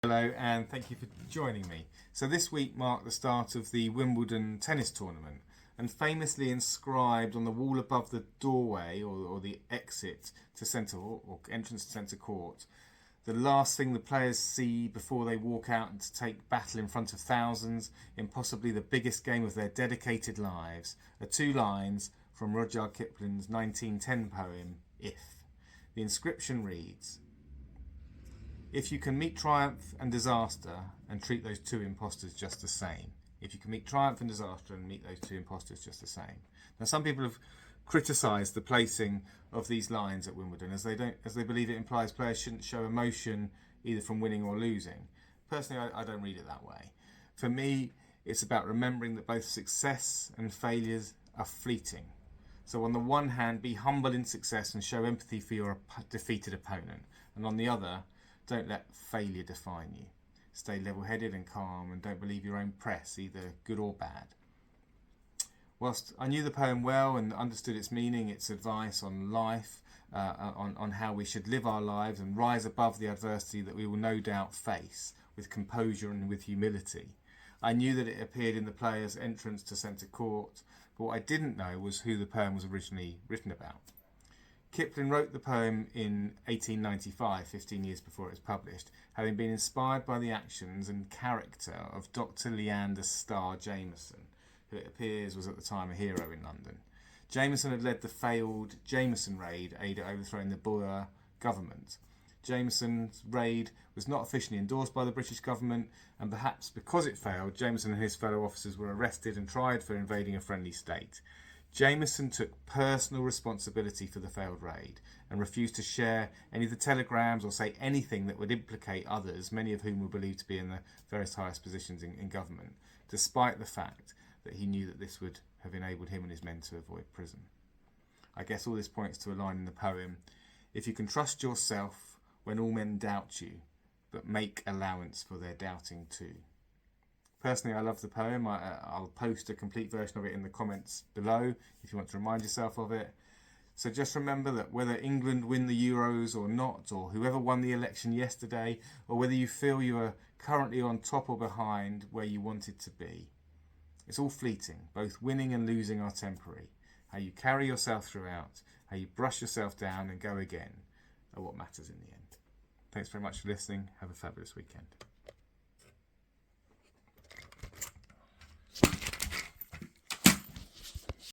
Hello and thank you for joining me. So this week marked the start of the Wimbledon tennis tournament, and famously inscribed on the wall above the doorway or the exit to centre or entrance to centre court, the last thing the players see before they walk out to take battle in front of thousands in possibly the biggest game of their dedicated lives are two lines from Rudyard Kipling's 1910 poem, If. The inscription reads, "If you can meet triumph and disaster and treat those two impostors just the same." If you can meet triumph and disaster and meet those two impostors just the same. Now, some people have criticised the placing of these lines at Wimbledon as they believe it implies players shouldn't show emotion either from winning or losing. Personally, I don't read it that way. For me, it's about remembering that both success and failures are fleeting. So on the one hand, be humble in success and show empathy for your defeated opponent, and on the other, don't let failure define you. Stay level-headed and calm, and don't believe your own press, either good or bad. Whilst I knew the poem well and understood its meaning, its advice on life, on how we should live our lives and rise above the adversity that we will no doubt face with composure and with humility, I knew that it appeared in the player's entrance to centre court, but what I didn't know was who the poem was originally written about. Kipling wrote the poem in 1895, 15 years before it was published, having been inspired by the actions and character of Dr. Leander Starr Jameson, who it appears was at the time a hero in London. Jameson had led the failed Jameson raid aimed at overthrowing the Boer government. Jameson's raid was not officially endorsed by the British government, and perhaps because it failed, Jameson and his fellow officers were arrested and tried for invading a friendly state. Jameson took personal responsibility for the failed raid and refused to share any of the telegrams or say anything that would implicate others, many of whom were believed to be in the various highest positions in government, despite the fact that he knew that this would have enabled him and his men to avoid prison. I guess all this points to a line in the poem, "If you can trust yourself when all men doubt you, but make allowance for their doubting too." Personally, I love the poem. I'll post a complete version of it in the comments below if you want to remind yourself of it. So just remember that whether England win the Euros or not, or whoever won the election yesterday, or whether you feel you are currently on top or behind where you wanted to be, it's all fleeting. Both winning and losing are temporary. How you carry yourself throughout, how you brush yourself down and go again, are what matters in the end. Thanks very much for listening. Have a fabulous weekend.